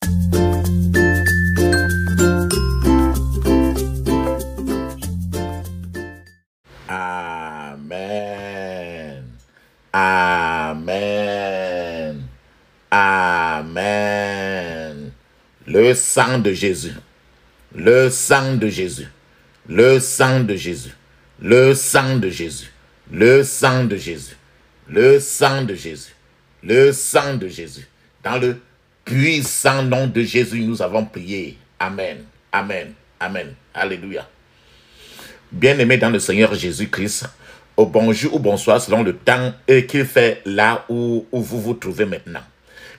Amen. Amen. Amen. Le sang de Jésus. Le sang de Jésus. Le sang de Jésus. Le sang de Jésus. Le sang de Jésus. Le sang de Jésus. Le sang de Jésus. Dans le puissant nom de Jésus, nous avons prié. Amen. Amen. Amen. Alléluia. Bien-aimés dans le Seigneur Jésus-Christ, au bonjour ou bonsoir selon le temps qu'il fait là où vous vous trouvez maintenant.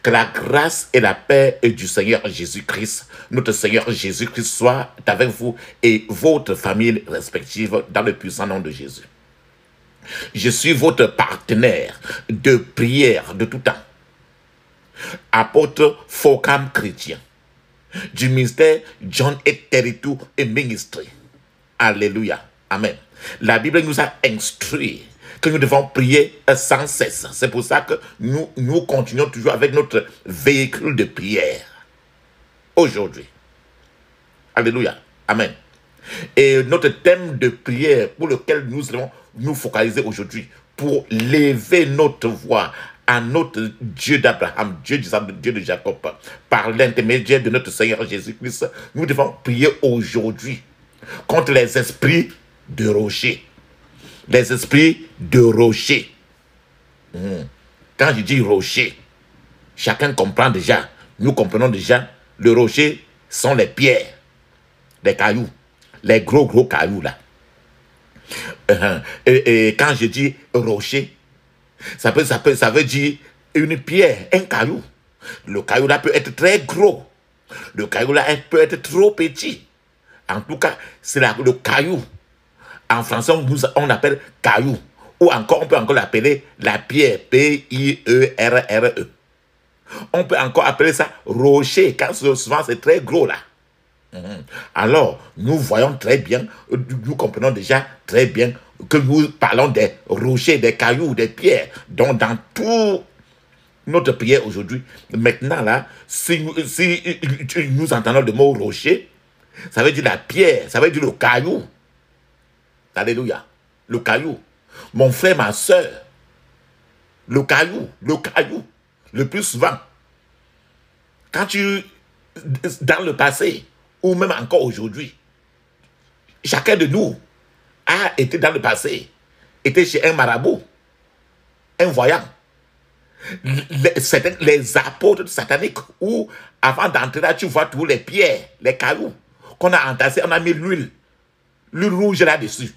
Que la grâce et la paix du Seigneur Jésus-Christ, notre Seigneur Jésus-Christ, soit avec vous et votre famille respective dans le puissant nom de Jésus. Je suis votre partenaire de prière de tout temps. Apôtre Focam Chrétien du ministère John et Territou et Ministry. Alléluia. Amen. La Bible nous a instruit que nous devons prier sans cesse. C'est pour ça que nous continuons toujours avec notre véhicule de prière. Aujourd'hui. Alléluia. Amen. Et notre thème de prière pour lequel nous allons nous focaliser aujourd'hui, pour lever notre voix à notre Dieu d'Abraham, Dieu d'Isaac, Dieu de Jacob, par l'intermédiaire de notre Seigneur Jésus-Christ, nous devons prier aujourd'hui contre les esprits de rocher. Les esprits de rocher. Quand je dis rocher, chacun comprend déjà. Nous comprenons déjà, le rocher sont les pierres, les cailloux, les gros cailloux là. Et quand je dis rocher, ça veut dire une pierre, un caillou. Le caillou là peut être très gros. Le caillou là peut être trop petit. En tout cas, c'est le caillou. En français, on appelle caillou. Ou encore, on peut encore l'appeler la pierre. P-I-E-R-R-E. On peut encore appeler ça rocher, car souvent c'est très gros là. Alors, nous voyons très bien, nous comprenons déjà très bien que nous parlons des rochers, des cailloux, des pierres. Donc, dans tout notre prière aujourd'hui, maintenant là, si nous entendons le mot rocher, ça veut dire la pierre, ça veut dire le caillou. Alléluia. Le caillou. Mon frère, ma soeur, le caillou, le plus souvent, quand dans le passé, ou même encore aujourd'hui, chacun de nous a été dans le passé, était chez un marabout, un voyant. Les apôtres sataniques, où avant d'entrer là, tu vois tous les pierres, les cailloux qu'on a entassés, on a mis l'huile rouge là-dessus.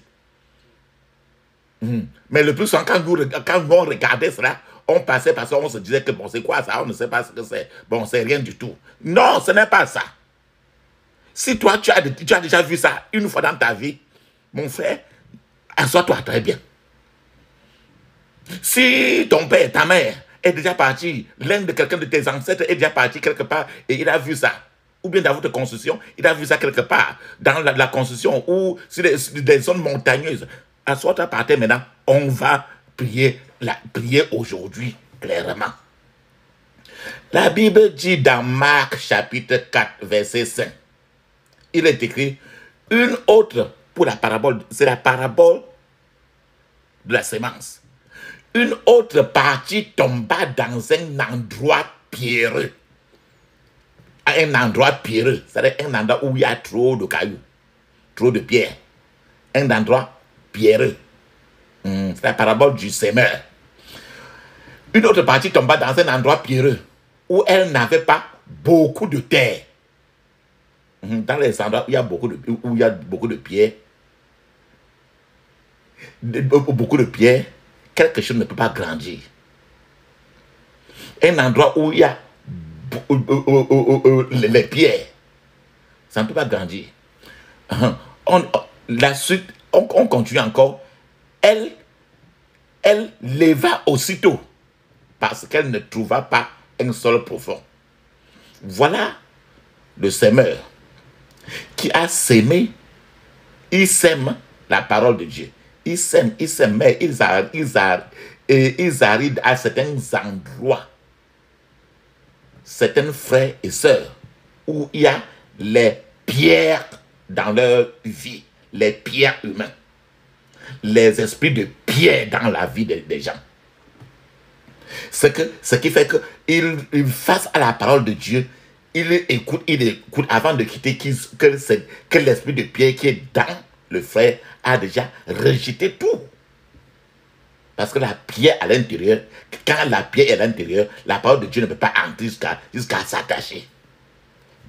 Mais le plus souvent, quand on regardait cela, on passait parce qu'on se disait que bon, c'est quoi ça? On ne sait pas ce que c'est. Bon, c'est rien du tout. Non, ce n'est pas ça. Si toi, tu as déjà vu ça une fois dans ta vie, mon frère, assois-toi très bien. Si ton père, ta mère est déjà parti, l'un de quelqu'un de tes ancêtres est déjà parti quelque part et il a vu ça, ou bien dans votre construction, il a vu ça quelque part, dans la construction ou sur des zones montagneuses, assois-toi par terre maintenant, on va prier aujourd'hui clairement. La Bible dit dans Marc chapitre 4, verset 5, il est écrit une autre pour la parabole, c'est la parabole de la sémence. Une autre partie tomba dans un endroit pierreux. Un endroit pierreux, c'est-à-dire un endroit où il y a trop de cailloux, trop de pierres. Un endroit pierreux. C'est la parabole du semeur. Une autre partie tomba dans un endroit pierreux où elle n'avait pas beaucoup de terre. Dans les endroits où il y a beaucoup de pierres, quelque chose ne peut pas grandir. Un endroit où il y a les pierres, ça ne peut pas grandir. La suite, on continue encore. Elle leva aussitôt parce qu'elle ne trouva pas un sol profond. Voilà le semeur qui a sémé. Il sème la parole de Dieu. Il sème, mais ils arrivent à certains endroits certains frères et sœurs où il y a les pierres dans leur vie, les pierres humaines, les esprits de pierre dans la vie des gens. Ce qui fait qu'ils face à la parole de Dieu, il écoute avant de quitter que l'esprit de pierre qui est dans le frère a déjà rejeté tout. Parce que la pierre à l'intérieur, quand la pierre est à l'intérieur, la parole de Dieu ne peut pas entrer jusqu'à s'attacher.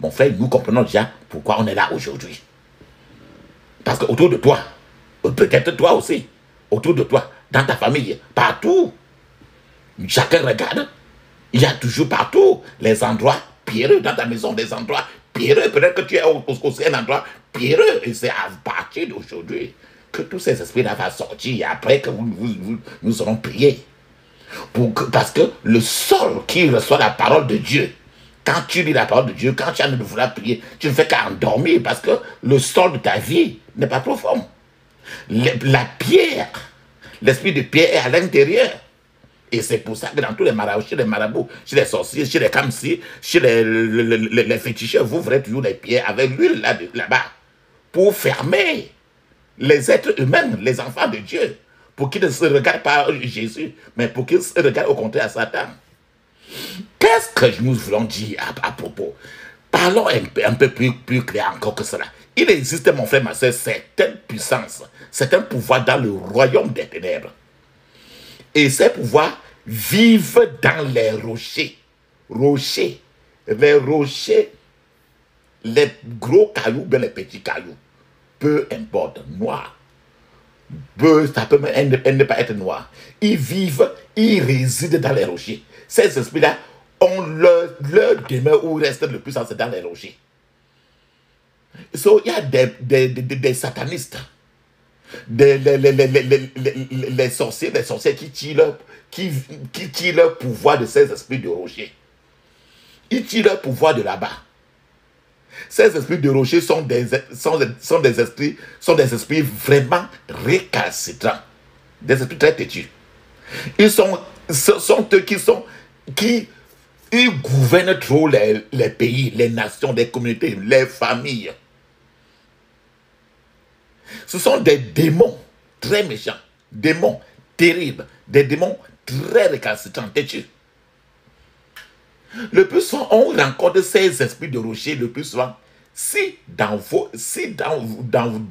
Mon frère, nous comprenons déjà pourquoi on est là aujourd'hui. Parce qu'autour de toi, peut-être toi aussi, autour de toi, dans ta famille, partout, chacun regarde, il y a toujours partout les endroits pierreux dans ta maison, des endroits pierreux. Peut-être que tu es aussi un endroit pierreux. Et c'est à partir d'aujourd'hui que tous ces esprits-là vont sortir. Et après que nous aurons prié. Parce que le sol qui reçoit la parole de Dieu, quand tu lis la parole de Dieu, quand tu as envie de vouloir prier, tu ne fais qu'à endormir parce que le sol de ta vie n'est pas profond. La pierre, l'esprit de pierre est à l'intérieur. Et c'est pour ça que dans tous les marabouts, chez les sorciers, chez les kamsi, chez les féticheurs, vous verrez toujours les pierres avec l'huile là-bas pour fermer les êtres humains, les enfants de Dieu, pour qu'ils ne se regardent pas à Jésus, mais pour qu'ils se regardent au contraire à Satan. Qu'est-ce que nous voulons dire à propos? Parlons un peu plus clair encore que cela. Il existe, mon frère, ma soeur, certaines puissances, certains pouvoirs dans le royaume des ténèbres. Et ces pouvoirs vivent dans les rochers. Les rochers, les gros cailloux, bien les petits cailloux. Peu importe, noir. Ça peut même ne pas être noir. Ils vivent, ils résident dans les rochers. Ces esprits-là ont leur demeure où reste le plus c'est dans les rochers. So, il y a des satanistes, les sorciers qui tirent leur pouvoir de ces esprits de rocher. Ils tirent leur pouvoir de là-bas. Ces esprits de rocher sont des esprits vraiment récalcitrants, des esprits très têtus. Ce sont eux qui ils gouvernent trop les pays, les nations, les communautés, les familles. Ce sont des démons très méchants, démons terribles, des démons très récalcitrants, têtus. Le plus souvent, on rencontre ces esprits de rocher le plus souvent. Si dans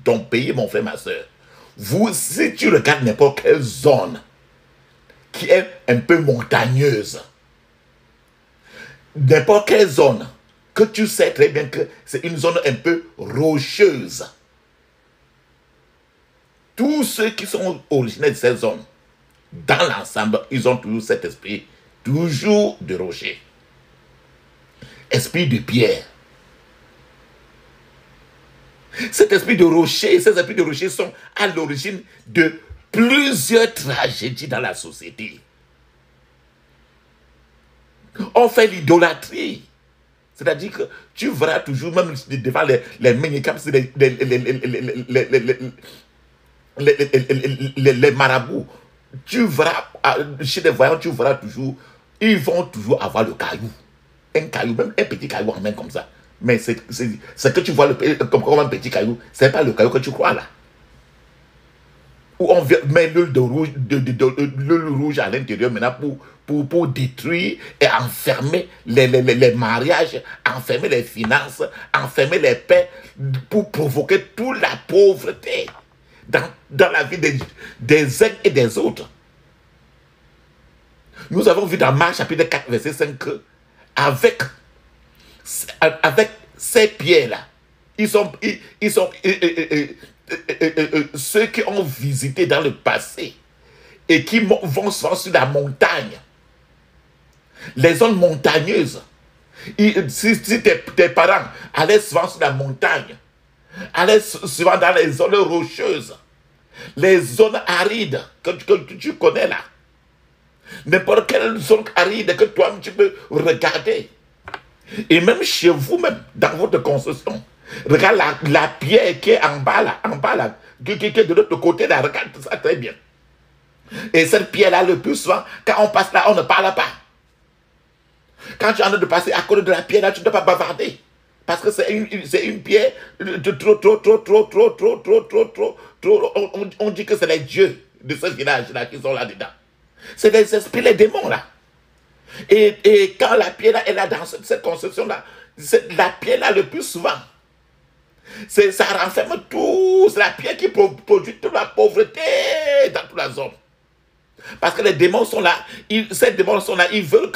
ton pays, mon frère, ma soeur, si tu regardes n'importe quelle zone qui est un peu montagneuse, n'importe quelle zone que tu sais très bien que c'est une zone un peu rocheuse, tous ceux qui sont originaires de cette zone, dans l'ensemble, ils ont toujours cet esprit, toujours de rocher. Esprit de pierre. Cet esprit de rocher, ces esprits de rocher sont à l'origine de plusieurs tragédies dans la société. On fait l'idolâtrie. C'est-à-dire que tu verras toujours, même devant les ménicams, les marabouts, tu verras, chez les voyants, tu verras toujours, ils vont toujours avoir le caillou. Un caillou, même un petit caillou en main comme ça. Mais ce que tu vois comme un petit caillou, ce n'est pas le caillou que tu crois là. Où on met l'huile rouge à l'intérieur maintenant pour détruire et enfermer les mariages, enfermer les finances, enfermer les paix, pour provoquer toute la pauvreté dans la vie des uns et des autres. Nous avons vu dans Marc chapitre 4, verset 5 que avec ces pierres-là, ils sont ceux qui ont visité dans le passé et qui vont souvent sur la montagne, les zones montagneuses. Si tes parents allaient souvent sur la montagne, allaient souvent dans les zones rocheuses, les zones arides que tu connais là, n'importe quelle zone aride que toi tu peux regarder, et même chez vous même dans votre construction, regarde la pierre qui est en bas là, qui est de l'autre côté là, regarde ça très bien. Et cette pierre là, le plus souvent, quand on passe là, on ne parle pas. Quand tu es en train de passer à côté de la pierre, là, tu ne dois pas bavarder. Parce que c'est une pierre de trop. On dit que c'est les dieux de ce village-là qui sont là-dedans. C'est les esprits, les démons, là. Et quand la pierre, là, est là dans cette conception-là, c'est la pierre, là, le plus souvent, ça renferme tout. C'est la pierre qui produit toute la pauvreté dans toute la zone. Parce que les démons sont là, ces démons sont là, ils veulent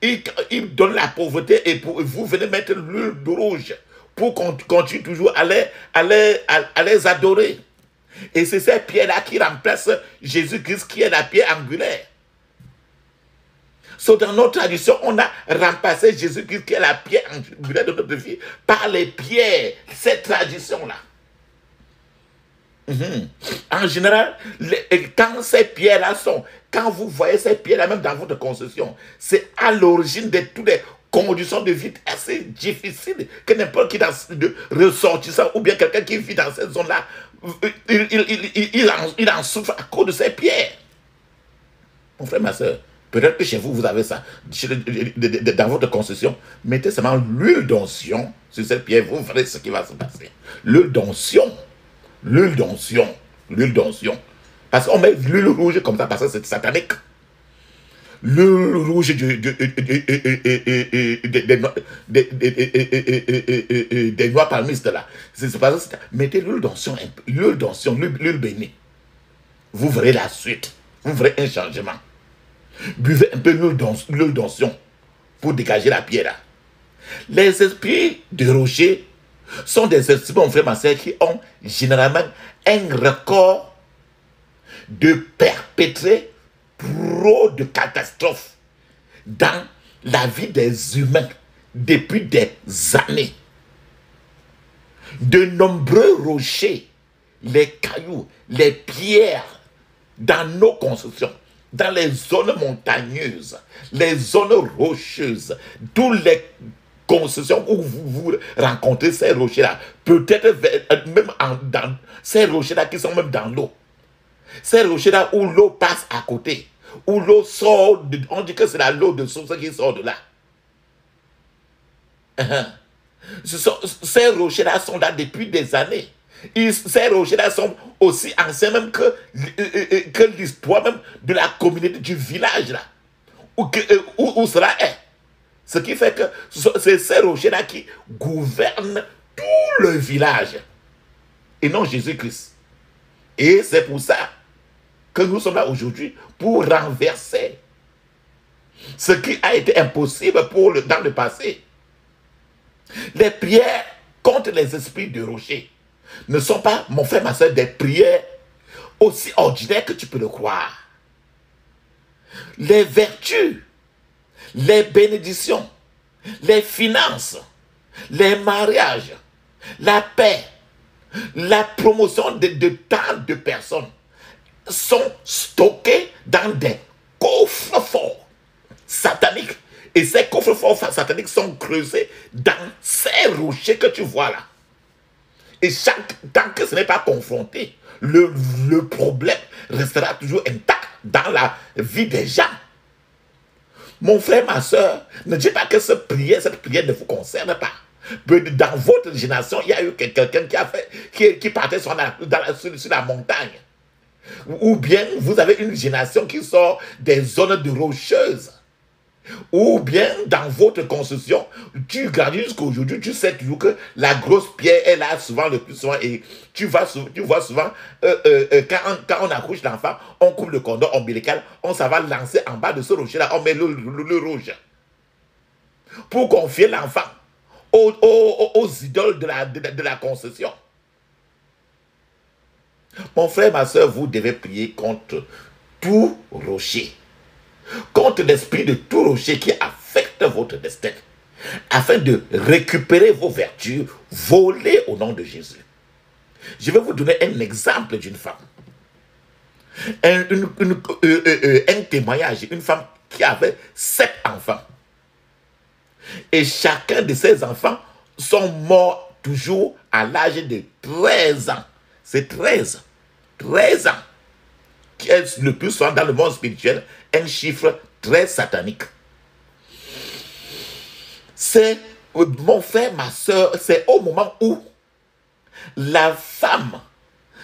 qu'ils donnent la pauvreté et vous venez mettre l'huile rouge pour qu'on continue toujours à les adorer. Et c'est ces pierres-là qui remplacent Jésus-Christ qui est la pierre angulaire. Dans notre tradition, on a remplacé Jésus-Christ qui est la pierre angulaire de notre vie par les pierres, cette tradition-là. En général, quand ces pierres-là quand vous voyez ces pierres-là, même dans votre construction, c'est à l'origine de toutes les conditions de vie assez difficiles que n'importe qui de ressortissant ou bien quelqu'un qui vit dans cette zone-là, il en souffre à cause de ces pierres. Mon frère, ma soeur, peut-être que chez vous, vous avez ça. Dans votre construction, mettez seulement l'huile d'onction sur cette pierre, vous verrez ce qui va se passer. L'huile d'onction. L'huile d'onction. L'huile d'onction. Parce qu'on met l'huile rouge comme ça, parce que c'est satanique. L'huile rouge des noix palmistes là. C'est parce que mettez l'huile d'onction, l'huile bénie. Vous verrez la suite. Vous verrez un changement. Buvez un peu l'huile d'onction pour dégager la pierre là. Les esprits de rocher sont des esprits, mon frère, ma soeur, qui ont généralement un record de perpétrer trop de catastrophes dans la vie des humains depuis des années. De nombreux rochers, les cailloux, les pierres dans nos constructions, dans les zones montagneuses, les zones rocheuses, d'où les constructions où vous rencontrez ces rochers-là, peut-être même dans ces rochers-là qui sont même dans l'eau. Ces rochers-là où l'eau passe à côté, où l'eau sort, on dit que c'est la l'eau de source qui sort de là. Ces rochers-là sont là depuis des années. Ces rochers-là sont aussi anciens même que l'histoire même de la communauté du village là, où cela est. Ce qui fait que c'est ces rochers-là qui gouvernent tout le village. Et non Jésus-Christ. Et c'est pour ça que nous sommes là aujourd'hui pour renverser ce qui a été impossible dans le passé. Les prières contre les esprits de rocher ne sont pas, mon frère, ma soeur, des prières aussi ordinaires que tu peux le croire. Les vertus, les bénédictions, les finances, les mariages, la paix, la promotion de tant de personnes sont stockés dans des coffres forts sataniques. Et ces coffres forts sataniques sont creusés dans ces rochers que tu vois là. Et tant que ce n'est pas confronté, le problème restera toujours intact dans la vie des gens. Mon frère, ma soeur, ne dis pas que cette prière ne vous concerne pas. Dans votre génération, il y a eu quelqu'un qui partait sur la montagne. Ou bien vous avez une génération qui sort des zones de rocheuses. Ou bien dans votre construction, tu grandis jusqu'à aujourd'hui, tu sais toujours que la grosse pierre est là souvent le plus souvent. Et tu vois souvent, quand on accouche l'enfant, on coupe le cordon ombilical, on s'en va lancer en bas de ce rocher-là, on met le rouge. Pour confier l'enfant aux idoles de la concession. Mon frère, ma soeur, vous devez prier contre tout rocher. Contre l'esprit de tout rocher qui affecte votre destin, afin de récupérer vos vertus volées au nom de Jésus. Je vais vous donner un exemple d'une femme. Un témoignage, une femme qui avait 7 enfants. Et chacun de ces enfants sont morts toujours à l'âge de 13 ans. C'est 13 ans. Qui est le plus souvent dans le monde spirituel un chiffre très satanique. C'est, mon frère, ma soeur, c'est au moment où la femme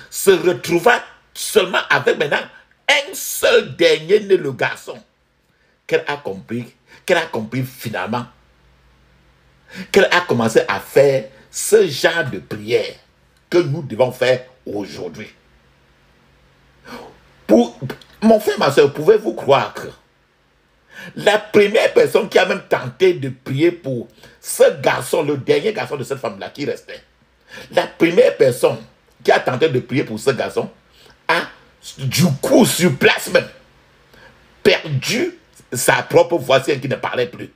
se retrouva seulement avec maintenant un seul dernier né, le garçon, qu'elle a compris finalement, qu'elle a commencé à faire ce genre de prière que nous devons faire aujourd'hui. Pour mon frère, ma soeur, pouvez-vous croire que la première personne qui a même tenté de prier pour ce garçon, le dernier garçon de cette femme-là qui restait, la première personne qui a tenté de prier pour ce garçon a, du coup, sur place même, perdu sa propre voix, qui ne parlait plus.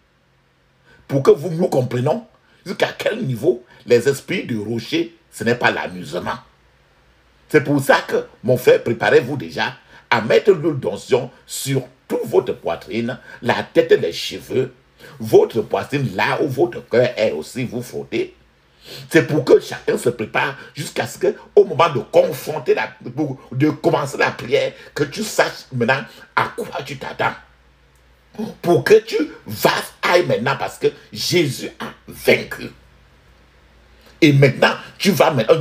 Pour que nous comprenions jusqu'à quel niveau les esprits de rocher, ce n'est pas l'amusement. C'est pour ça que, mon frère, préparez-vous déjà à mettre l'huile d'onction sur toute votre poitrine, la tête, les cheveux, votre poitrine, là où votre cœur est aussi, vous frottez. C'est pour que chacun se prépare jusqu'à ce que, au moment de confronter, de commencer la prière, que tu saches maintenant à quoi tu t'attends. Pour que tu ailles maintenant, parce que Jésus a vaincu. Et maintenant,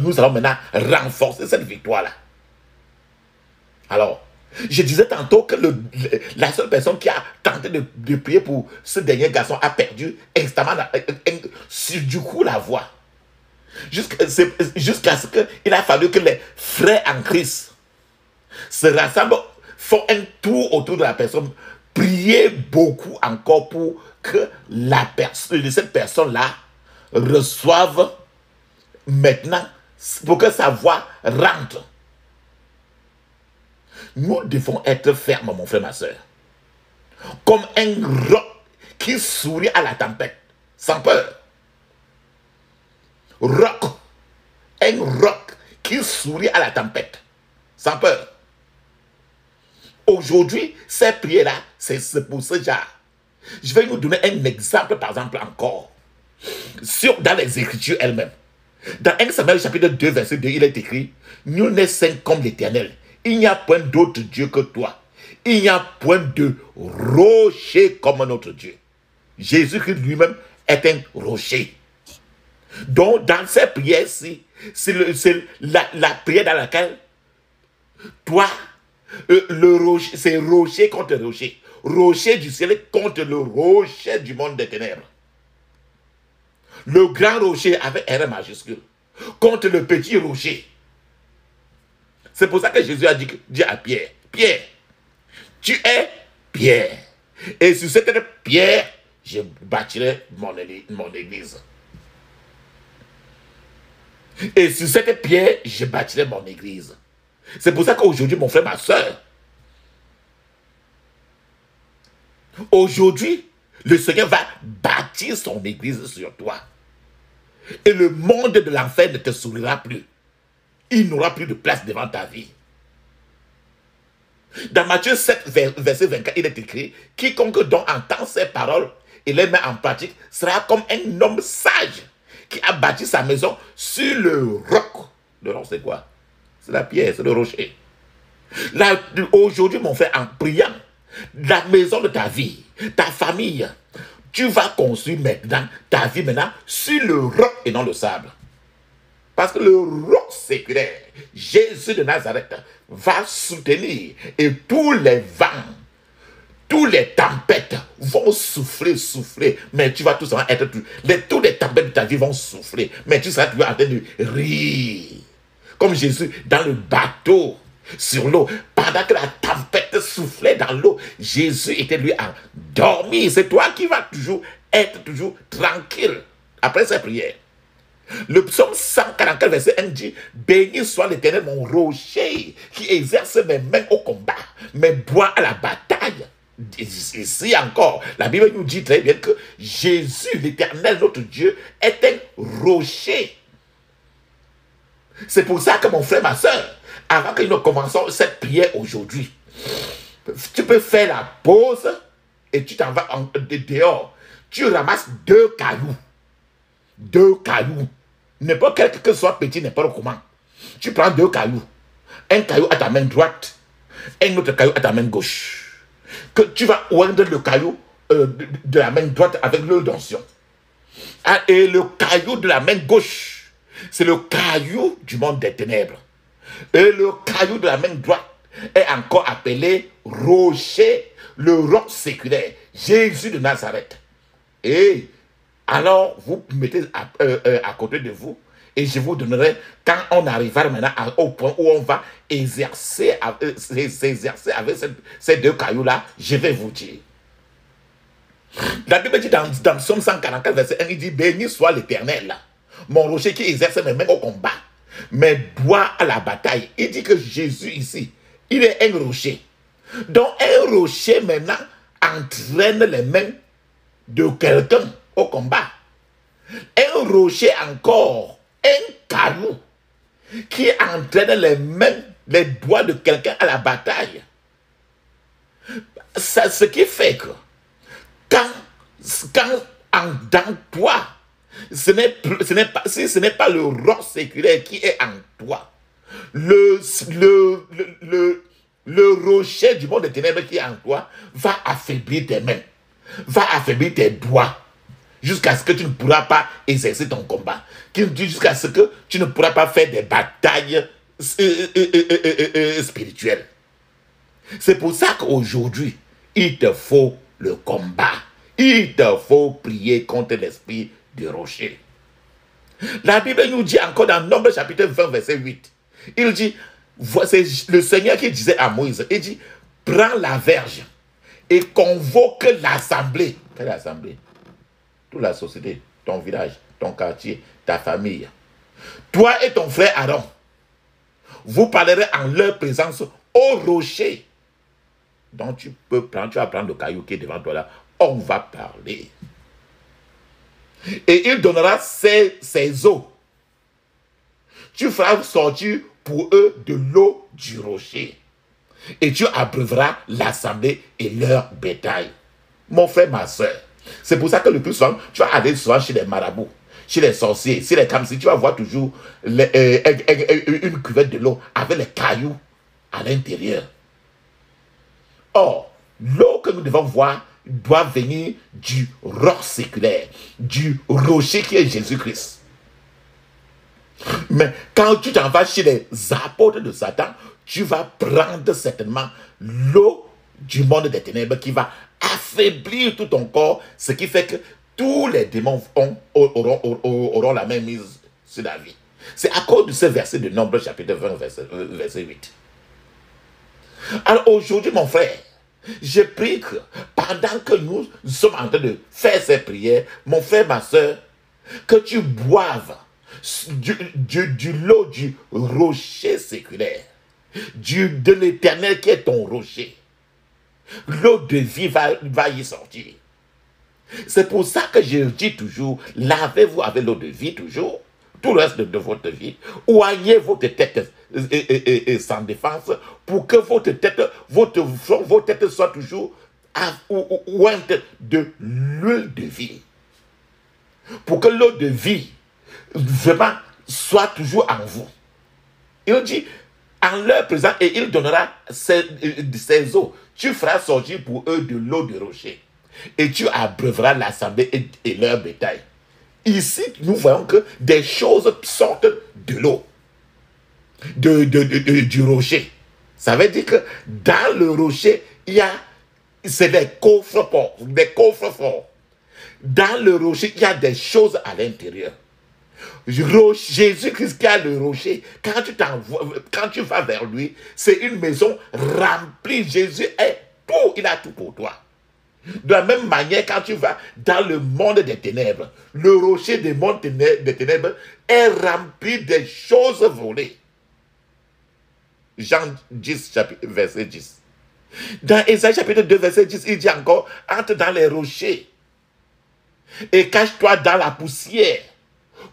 nous allons maintenant renforcer cette victoire-là. Alors, je disais tantôt que la seule personne qui a tenté de prier pour ce dernier garçon a perdu instamment, du coup, la voix. Jusqu'à ce qu'il a fallu que les frères en Christ se rassemblent, font un tour autour de la personne, prier beaucoup encore pour que cette personne-là reçoive maintenant, pour que sa voix rentre. Nous devons être fermes, mon frère, ma soeur. Comme un roc qui sourit à la tempête, sans peur. Un roc qui sourit à la tempête, sans peur. Aujourd'hui, cette prière-là, c'est pour ce genre. Je vais nous donner un exemple, par exemple, encore. Dans les Écritures elles-mêmes. Dans 1 Samuel chapitre 2, verset 2, il est écrit: nul n'est saint comme l'Éternel. Il n'y a point d'autre Dieu que toi. Il n'y a point de rocher comme notre Dieu. Jésus-Christ lui-même est un rocher. Donc, dans cette prière-ci, c'est la prière dans laquelle toi, le rocher, c'est rocher contre rocher. Rocher du ciel contre le rocher du monde des ténèbres. Le grand rocher avec R majuscule contre le petit rocher. C'est pour ça que Jésus a dit à Pierre: Pierre, tu es Pierre. Et sur cette pierre, je bâtirai mon église. Et sur cette pierre, je bâtirai mon église. C'est pour ça qu'aujourd'hui, mon frère, ma soeur, aujourd'hui, le Seigneur va bâtir son église sur toi. Et le monde de l'enfer ne te sourira plus. Il n'aura plus de place devant ta vie. Dans Matthieu 7, verset 24, il est écrit: quiconque donc entend ces paroles et les met en pratique sera comme un homme sage qui a bâti sa maison sur le roc. Le roc, c'est quoi? C'est la pierre, c'est le rocher. Là, aujourd'hui, mon frère, en priant, la maison de ta vie, ta famille, tu vas construire maintenant ta vie maintenant sur le roc et non le sable. Parce que le roc séculaire, Jésus de Nazareth, va soutenir, et tous les vents, tous les tempêtes vont souffler, mais tu vas tout simplement être tous les tempêtes de ta vie vont souffler, mais tu seras toujours en train de rire. Comme Jésus dans le bateau sur l'eau, pendant que la tempête soufflait dans l'eau, Jésus était lui endormi. C'est toi qui vas être toujours tranquille après cette prière. Le psaume 144, verset 1 dit: béni soit l'Éternel, mon rocher, qui exerce mes mains au combat, mes bois à la bataille. Ici encore, la Bible nous dit très bien que Jésus, l'Éternel, notre Dieu, est un rocher. C'est pour ça que, mon frère, ma soeur, avant que nous commençons cette prière aujourd'hui, tu peux faire la pause et tu t'en vas dehors. Tu ramasses 2 cailloux. 2 cailloux. N'importe quel que soit petit, n'importe comment. Tu prends 2 cailloux. Un caillou à ta main droite, un autre caillou à ta main gauche. Que tu vas oindre le caillou de la main droite avec l'huile d'onction. Ah, et le caillou de la main gauche, c'est le caillou du monde des ténèbres. Et le caillou de la main droite est encore appelé rocher, le roc séculaire, Jésus de Nazareth. Et alors, vous mettez à côté de vous, et je vous donnerai, quand on arrivera maintenant au point où on va s'exercer avec ces deux cailloux-là, je vais vous dire. La Bible dit dans Psaume 144, verset 1, il dit, béni soit l'Éternel, mon rocher qui exerce mes mains au combat, mes doigts à la bataille. Il dit que Jésus ici, il est un rocher. Donc un rocher maintenant entraîne les mains de quelqu'un au combat. Un rocher encore, un caillou qui entraîne les mains, les doigts de quelqu'un à la bataille. C'est ce qui fait que quand dans toi, si ce n'est pas le roc séculaire qui est en toi, le rocher du monde des ténèbres qui est en toi va affaiblir tes mains, va affaiblir tes doigts, jusqu'à ce que tu ne pourras pas exercer ton combat, jusqu'à ce que tu ne pourras pas faire des batailles spirituelles. C'est pour ça qu'aujourd'hui, il te faut le combat. Il te faut prier contre l'esprit du rocher. La Bible nous dit encore dans Nombre chapitre 20, verset 8. Il dit, c'est le Seigneur qui disait à Moïse, il dit, prends la verge et convoque l'assemblée. Quelle assemblée? Toute la société, ton village, ton quartier, ta famille. Toi et ton frère Aaron, vous parlerez en leur présence au rocher. Donc tu vas prendre le caillou qui est devant toi là. On va parler. Et il donnera ses eaux. Tu feras sortir pour eux de l'eau du rocher. Et tu abreuveras l'assemblée et leur bétail. Mon frère, ma soeur, c'est pour ça que le plus souvent, tu vas aller souvent chez les marabouts, chez les sorciers, chez les kamsi, tu vas voir toujours une cuvette de l'eau avec les cailloux à l'intérieur. Or, l'eau que nous devons voir doit venir du roc séculaire, du rocher qui est Jésus-Christ. Mais quand tu t'en vas chez les apôtres de Satan, tu vas prendre certainement l'eau du monde des ténèbres qui va affaiblir tout ton corps, ce qui fait que tous les démons auront la même mise sur la vie. C'est à cause de ce verset de Nombre chapitre 20, verset 8. Alors aujourd'hui, mon frère, je prie que pendant que nous sommes en train de faire ces prières, mon frère, ma soeur, que tu boives de l'eau du rocher séculaire, de l'Éternel qui est ton rocher. L'eau de vie va y sortir. C'est pour ça que je dis toujours, lavez-vous avec l'eau de vie toujours, tout le reste de votre vie. Oignez votre tête sans défense pour que votre tête soit toujours ointe de l'huile de vie. Pour que l'eau de vie vraiment soit toujours en vous. Il dit, en leur présence, et il donnera ses eaux. Tu feras sortir pour eux de l'eau de rocher. Et tu abreuveras l'assemblée et leur bétail. Ici, nous voyons que des choses sortent de l'eau, du rocher. Ça veut dire que dans le rocher, c'est des coffres forts. Dans le rocher, il y a des choses à l'intérieur. Jésus-Christ qui a le rocher, quand tu vas vers lui, c'est une maison remplie. Jésus est tout, il a tout pour toi. De la même manière, quand tu vas dans le monde des ténèbres, le rocher des mondes des ténèbres est rempli des choses volées. Jean 10, verset 10. Dans Ésaïe chapitre 2, verset 10, il dit encore, entre dans les rochers et cache-toi dans la poussière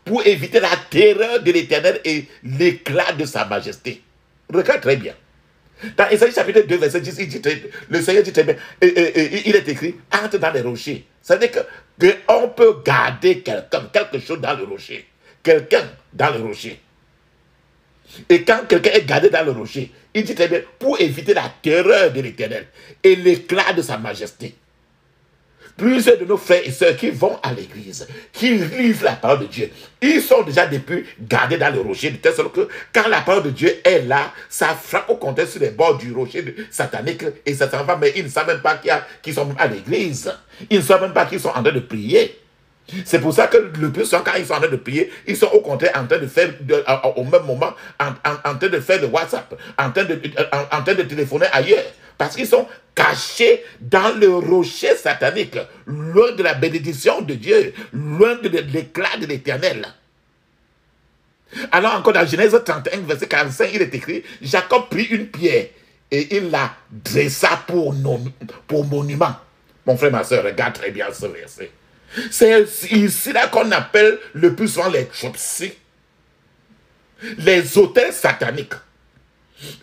pour éviter la terreur de l'Éternel et l'éclat de sa majesté. Regarde très bien. Dans Ésaïe chapitre 2, verset 10, le Seigneur dit très bien, il est écrit, entre dans les rochers. Ça veut dire qu'on peut garder quelque chose dans le rocher. Quelqu'un dans le rocher. Et quand quelqu'un est gardé dans le rocher, il dit très bien, pour éviter la terreur de l'Éternel et l'éclat de sa majesté. plusieurs de nos frères et sœurs qui vont à l'église, qui lisent la parole de Dieu, ils sont déjà depuis gardés dans le rocher, de telle sorte que quand la parole de Dieu est là, ça frappe au contraire sur les bords du rocher satanique et ça s'en va, mais ils ne savent même pas qu'ils sont à l'église. Ils ne savent même pas qu'ils sont en train de prier. C'est pour ça que le plus souvent, quand ils sont en train de prier, ils sont au contraire en train de faire, au même moment, en train de faire le WhatsApp, en train de téléphoner ailleurs. Parce qu'ils sont cachés dans le rocher satanique, loin de la bénédiction de Dieu, loin de l'éclat de l'Éternel. Alors encore dans Genèse 31, verset 45, il est écrit, Jacob prit une pierre et il la dressa pour monument. Mon frère, ma soeur, regarde très bien ce verset. C'est ici là qu'on appelle le plus souvent les chopsy, les autels sataniques.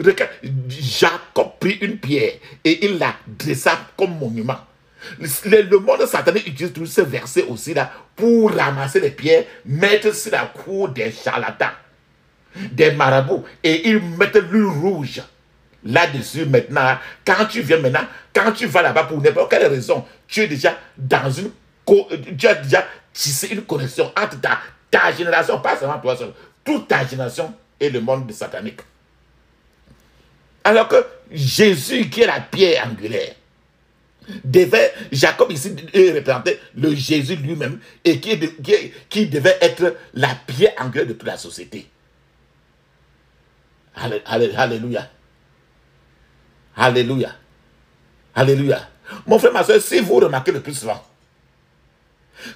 Regarde, Jacob prit une pierre et il la dressa comme monument. Le monde satanique utilise tout ce verset aussi là pour ramasser les pierres, mettre sur la cour des charlatans, des marabouts, et ils mettent l'huile rouge là-dessus maintenant. Quand tu vas là-bas pour n'importe quelle raison, tu es déjà dans une tu as déjà tissé une connexion entre ta génération, pas seulement toi seul, toute ta génération et le monde satanique. Alors que Jésus, qui est la pierre angulaire, Jacob ici représentait le Jésus lui-même et qui devait être la pierre angulaire de toute la société. Alléluia. Alléluia. Alléluia. Mon frère, ma soeur, si vous remarquez le plus souvent,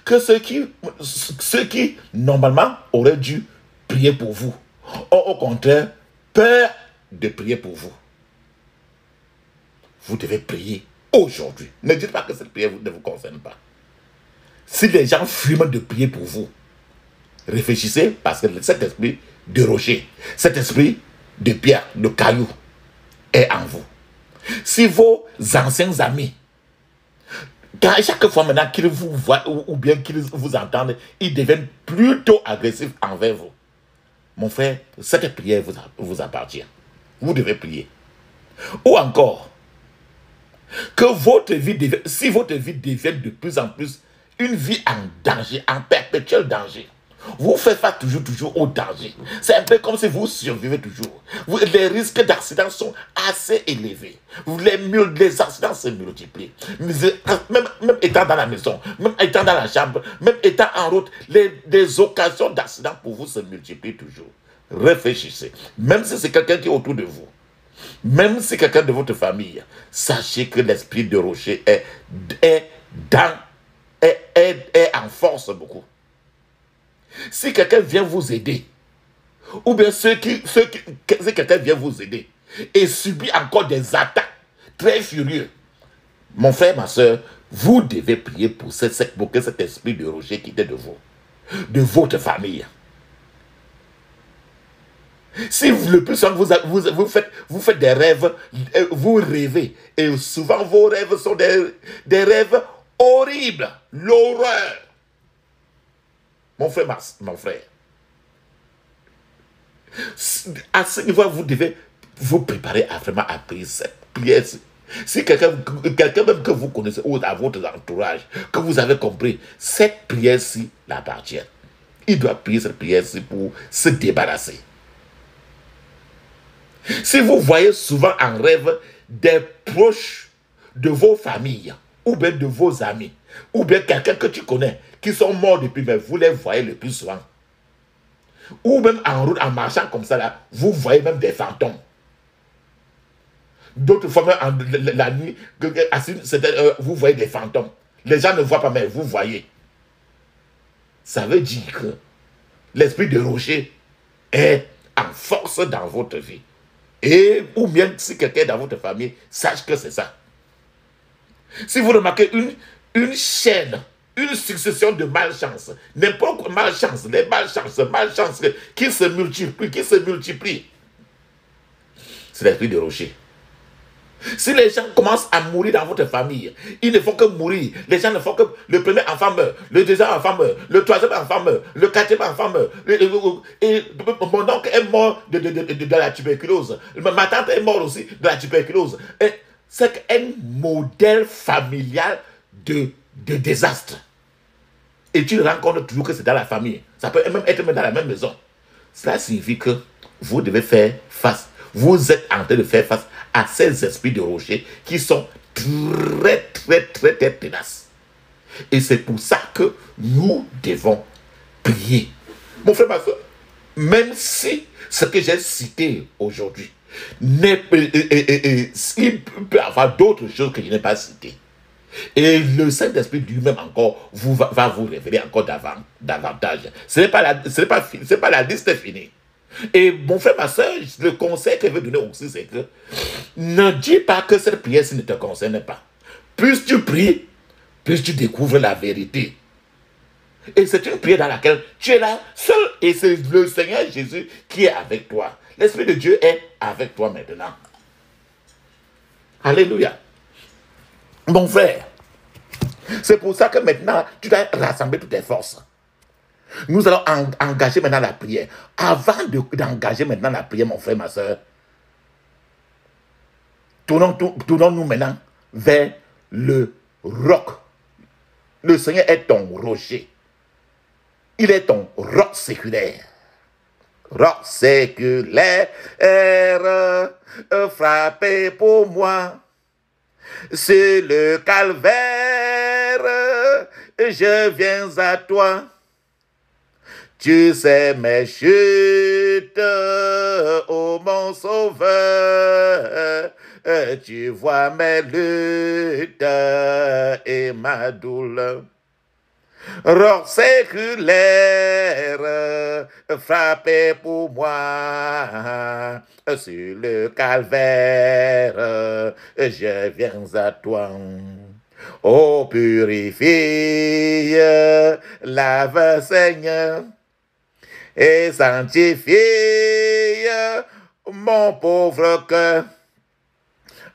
que ceux qui normalement auraient dû prier pour vous ont au contraire peur de prier pour vous. Vous devez prier aujourd'hui. Ne dites pas que cette prière ne vous concerne pas. Si les gens fument de prier pour vous, réfléchissez parce que cet esprit de rocher, cet esprit de pierre, de caillou est en vous. Si vos anciens amis, chaque fois maintenant qu'ils vous voient ou bien qu'ils vous entendent, ils deviennent plutôt agressifs envers vous. Mon frère, cette prière vous appartient. Vous devez prier. Ou encore, que si votre vie devient de plus en plus une vie en danger, en perpétuel danger, vous faites face toujours au danger. C'est un peu comme si vous survivez toujours. Les risques d'accident sont assez élevés. Les accidents se multiplient. Même étant dans la maison, même étant dans la chambre, même étant en route, les occasions d'accident pour vous se multiplient toujours. Réfléchissez. Même si c'est quelqu'un qui est autour de vous, même si quelqu'un de votre famille, sachez que l'esprit de rocher est en force beaucoup. Si quelqu'un vient vous aider, ou bien si quelqu'un vient vous aider et subit encore des attaques très furieuses, mon frère, ma soeur, vous devez prier pour que cet esprit de rocher quitte de vous, de votre famille. Si le plus souvent vous faites des rêves, vous rêvez, et souvent vos rêves sont des rêves horribles, l'horreur. Mon frère, à ce niveau, vous devez vous préparer vraiment à prier cette prière. Si quelqu'un même que vous connaissez ou à votre entourage, que vous avez compris, cette prière-ci l'appartient. Il doit prier cette prière-ci pour se débarrasser. Si vous voyez souvent en rêve des proches de vos familles, ou bien de vos amis, ou bien quelqu'un que tu connais, qui sont morts depuis, mais vous les voyez le plus souvent. Ou même en route, en marchant comme ça, là, vous voyez même des fantômes. D'autres fois, même la nuit, vous voyez des fantômes. Les gens ne voient pas, mais vous voyez. Ça veut dire que l'esprit de rocher est en force dans votre vie. Et ou bien si quelqu'un est dans votre famille, sache que c'est ça. Si vous remarquez une chaîne, une succession de malchance, n'importe quoi, malchance, les malchances qui se multiplient, c'est l'esprit de rocher. Si les gens commencent à mourir dans votre famille, ils ne font que mourir. Les gens ne font que le premier enfant meurt, le deuxième enfant meurt, le troisième enfant meurt, le quatrième enfant meurt. Et mon oncle est mort de la tuberculose. Ma tante est morte aussi de la tuberculose. C'est un modèle familial de de désastre, et tu rencontres toujours que c'est dans la famille, ça peut même être dans la même maison, cela signifie que vous devez faire face, vous êtes en train de faire face à ces esprits de rocher qui sont très ténaces. Et c'est pour ça que nous devons prier. Mon frère, ma soeur, même si ce que j'ai cité aujourd'hui, il peut y avoir d'autres choses que je n'ai pas citées. Et le Saint-Esprit lui-même encore va vous révéler encore davantage. Ce n'est pas la liste finie. Et mon frère, ma soeur, le conseil que je veux donner aussi, c'est que ne dis pas que cette prière ne te concerne pas. Plus tu pries, plus tu découvres la vérité. Et c'est une prière dans laquelle tu es là seul. Et c'est le Seigneur Jésus qui est avec toi. L'Esprit de Dieu est avec toi maintenant. Alléluia. Mon frère, c'est pour ça que maintenant, tu dois rassembler toutes tes forces. Nous allons engager maintenant la prière. Avant d'engager maintenant la prière, mon frère, ma soeur, tournons-nous maintenant vers le roc. Le Seigneur est ton rocher. Il est ton roc séculaire. Roc séculaire, frappé pour moi. C'est le calvaire, je viens à toi. Tu sais mes chutes, ô mon sauveur. Tu vois mes luttes et ma douleur. Roc séculaire, frappé pour moi. Sur le calvaire, je viens à toi. Oh, purifie, lave, Seigneur, et sanctifie mon pauvre cœur.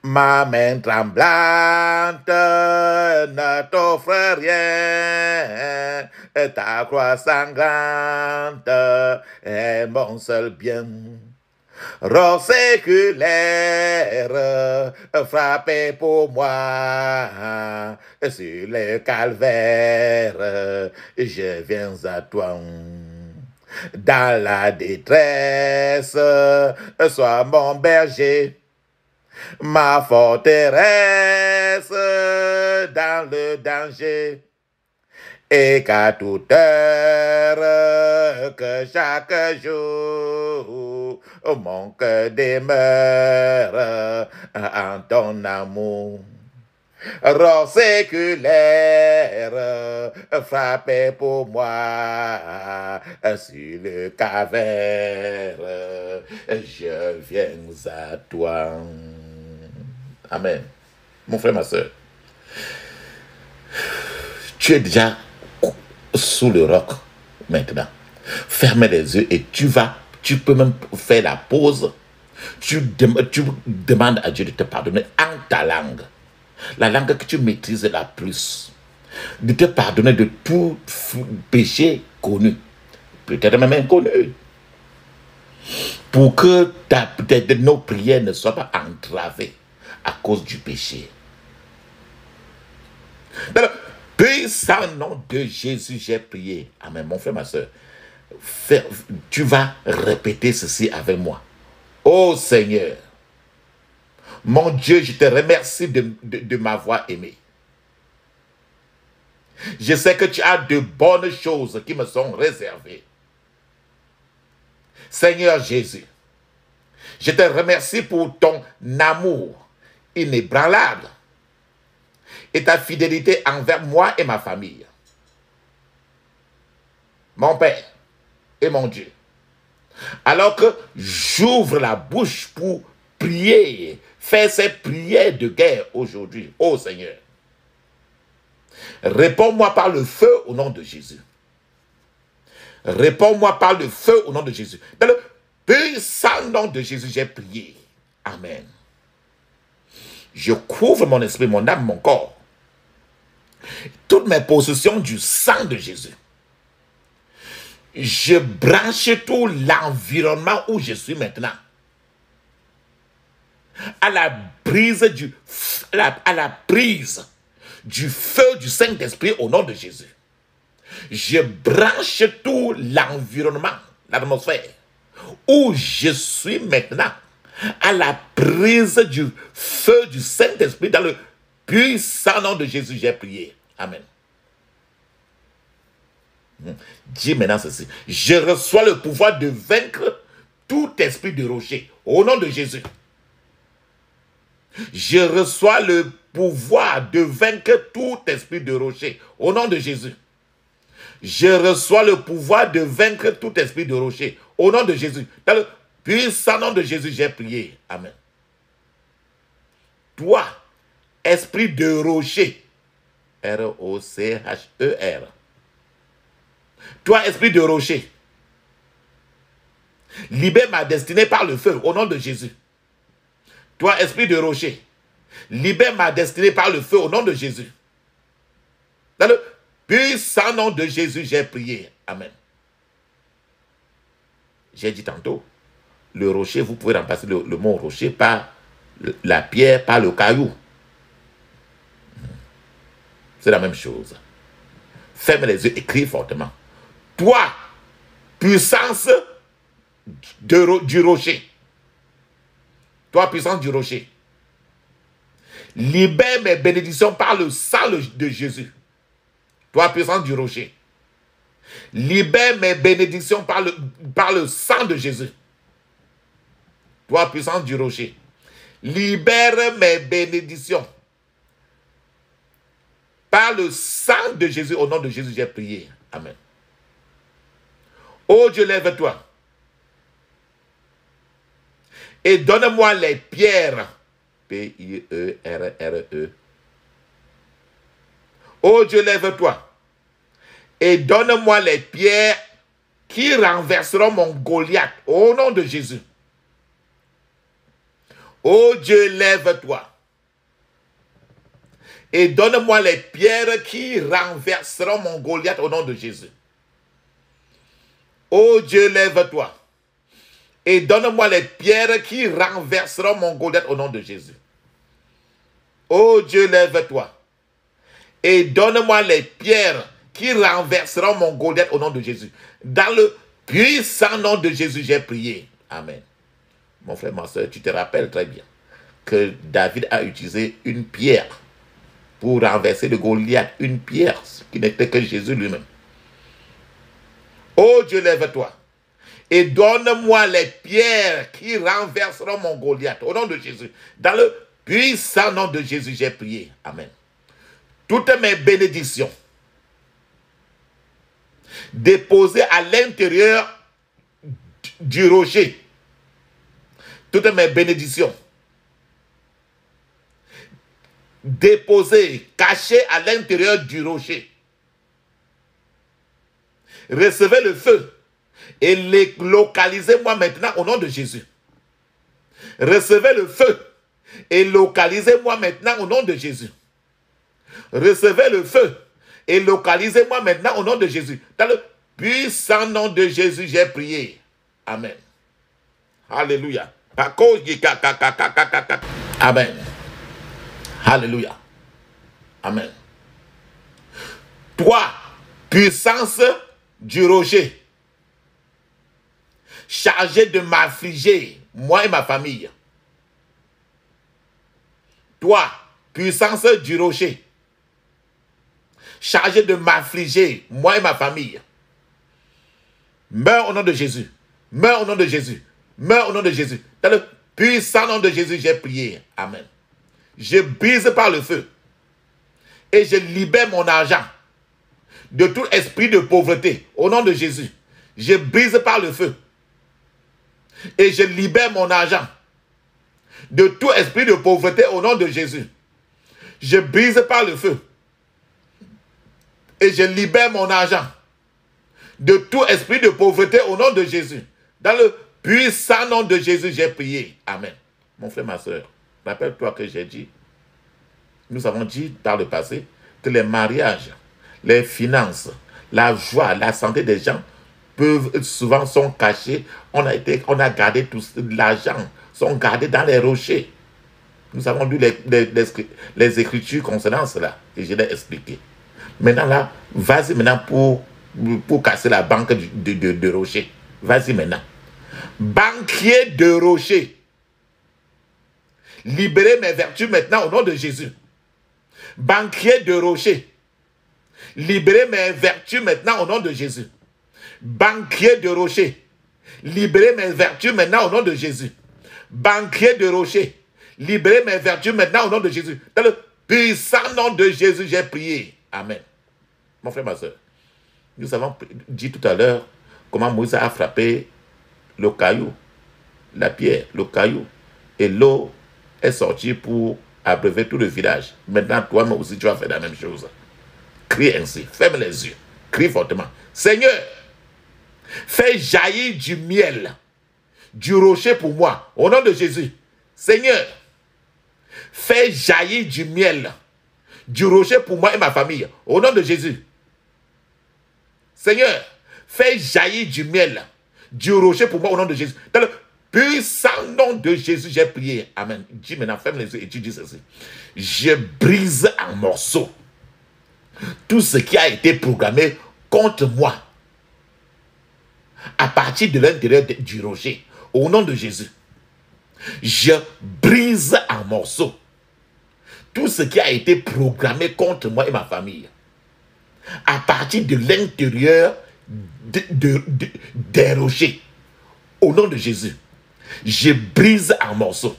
Ma main tremblante ne t'offre rien, ta croix sanglante est mon seul bien. Roc séculaire, frappé pour moi, sur le calvaire, je viens à toi. Dans la détresse, sois mon berger, ma forteresse dans le danger. Et qu'à toute heure, que chaque jour, mon cœur demeure en ton amour. Roc séculaire, frappé pour moi, sur le calvaire, je viens à toi. Amen. Mon frère, ma soeur, tu es déjà sous le roc maintenant. Ferme les yeux et tu peux même faire la pause. Tu demandes à Dieu de te pardonner en ta langue. La langue que tu maîtrises la plus. De te pardonner de tout péché connu. Peut-être même inconnu. Pour que nos prières ne soient pas entravées à cause du péché. Dans le puissant nom de Jésus, j'ai prié. Amen. Mon frère, ma soeur, tu vas répéter ceci avec moi. Oh Seigneur, mon Dieu, je te remercie de m'avoir aimé. Je sais que tu as de bonnes choses qui me sont réservées. Seigneur Jésus, je te remercie pour ton amour inébranlable et ta fidélité envers moi et ma famille. Mon Père et mon Dieu, alors que j'ouvre la bouche pour prier, faire ces prières de guerre aujourd'hui, ô Seigneur, réponds-moi par le feu au nom de Jésus. Réponds-moi par le feu au nom de Jésus. Dans le puissant nom de Jésus, j'ai prié. Amen. Je couvre mon esprit, mon âme, mon corps. Toutes mes possessions du sang de Jésus. Je branche tout l'environnement où je suis maintenant à la prise du feu du Saint-Esprit au nom de Jésus. Je branche tout l'environnement, l'atmosphère, où je suis maintenant à la prise du feu du Saint-Esprit dans le puissant nom de Jésus, j'ai prié. Amen. Dis maintenant ceci. Je reçois le pouvoir de vaincre tout esprit de rocher au nom de Jésus. Je reçois le pouvoir de vaincre tout esprit de rocher au nom de Jésus. Je reçois le pouvoir de vaincre tout esprit de rocher au nom de Jésus. Dans le puissant nom de Jésus, j'ai prié. Amen. Toi, esprit de rocher, R-O-C-H-E-R. Toi, esprit de rocher, libère ma destinée par le feu au nom de Jésus. Toi, esprit de rocher, libère ma destinée par le feu au nom de Jésus. Dans le puissant nom de Jésus, j'ai prié. Amen. J'ai dit tantôt, le rocher, vous pouvez remplacer le mot rocher par la pierre, par le caillou. C'est la même chose. Ferme les yeux, écris fortement. Toi, puissance du rocher. Toi, puissance du rocher. Libère mes bénédictions par le sang de Jésus. Toi, puissance du rocher. Libère mes bénédictions par le sang de Jésus. Toi, puissance du rocher. Libère mes bénédictions par le sang de Jésus. Au nom de Jésus, j'ai prié. Amen. Oh Dieu, lève-toi. Et donne-moi les pierres. P-I-E-R-R-E. Oh Dieu, lève-toi. Et donne-moi les pierres qui renverseront mon Goliath. Au nom de Jésus. Oh Dieu, lève-toi. Et donne-moi les pierres qui renverseront mon Goliath au nom de Jésus. Oh Dieu, lève-toi. Et donne-moi les pierres qui renverseront mon Goliath au nom de Jésus. Oh Dieu, lève-toi. Et donne-moi les pierres qui renverseront mon Goliath au nom de Jésus. Dans le puissant nom de Jésus, j'ai prié. Amen. Mon frère, ma soeur, tu te rappelles très bien que David a utilisé une pierre pour renverser le Goliath. Une pierre qui n'était que Jésus lui-même. Oh Dieu, lève-toi. Et donne-moi les pierres qui renverseront mon Goliath. Au nom de Jésus. Dans le puissant nom de Jésus, j'ai prié. Amen. Toutes mes bénédictions déposées à l'intérieur du rocher. Toutes mes bénédictions déposées, cachées à l'intérieur du rocher. Recevez le feu et les localisez-moi maintenant au nom de Jésus. Recevez le feu et localisez-moi maintenant au nom de Jésus. Recevez le feu et localisez-moi maintenant au nom de Jésus. Dans le puissant nom de Jésus, j'ai prié. Amen. Alléluia. Amen. Alléluia. Amen. Toi, puissance du rocher, chargé de m'affliger, moi et ma famille. Toi, puissance du rocher, chargé de m'affliger, moi et ma famille. Meurs au nom de Jésus. Meurs au nom de Jésus. Meurs au nom de Jésus. Dans le puissant nom de Jésus, j'ai prié. Amen. Je brise par le feu et je libère mon argent de tout esprit de pauvreté. Au nom de Jésus, je brise par le feu et je libère mon argent de tout esprit de pauvreté. Au nom de Jésus, je brise par le feu et je libère mon argent de tout esprit de pauvreté. Au nom de Jésus, dans le puissant nom de Jésus, j'ai prié. Amen. Mon frère, ma soeur, rappelle-toi que j'ai dit, nous avons dit par le passé que les mariages, les finances, la joie, la santé des gens souvent sont cachés. On a gardé tout l'argent, sont gardés dans les rochers. Nous avons lu les écritures concernant cela. Et je l'ai expliqué. Maintenant là, vas-y maintenant pour casser la banque de rocher. Vas-y maintenant. Banquier de rocher. Libérez mes vertus maintenant au nom de Jésus. Banquier de rocher. Libérez mes vertus maintenant au nom de Jésus. Banquier de rocher. Libérez mes vertus maintenant au nom de Jésus. Banquier de rocher. Libérez mes vertus maintenant au nom de Jésus. Dans le puissant nom de Jésus, j'ai prié. Amen. Mon frère, ma soeur, nous avons dit tout à l'heure comment Moïse a frappé le caillou, la pierre, le caillou, et l'eau est sortie pour abreuver tout le village. Maintenant, toi-même aussi, tu vas faire la même chose. Crie ainsi, ferme les yeux, crie fortement. Seigneur, fais jaillir du miel, du rocher pour moi, au nom de Jésus. Seigneur, fais jaillir du miel, du rocher pour moi et ma famille, au nom de Jésus. Seigneur, fais jaillir du miel, du rocher pour moi, au nom de Jésus. Dans le puissant nom de Jésus, j'ai prié. Amen. Dis maintenant, ferme les yeux et tu dis ceci. Je brise en morceaux tout ce qui a été programmé contre moi à partir de l'intérieur du rocher, au nom de Jésus. Je brise en morceaux tout ce qui a été programmé contre moi et ma famille à partir de l'intérieur des rochers, au nom de Jésus. Je brise en morceaux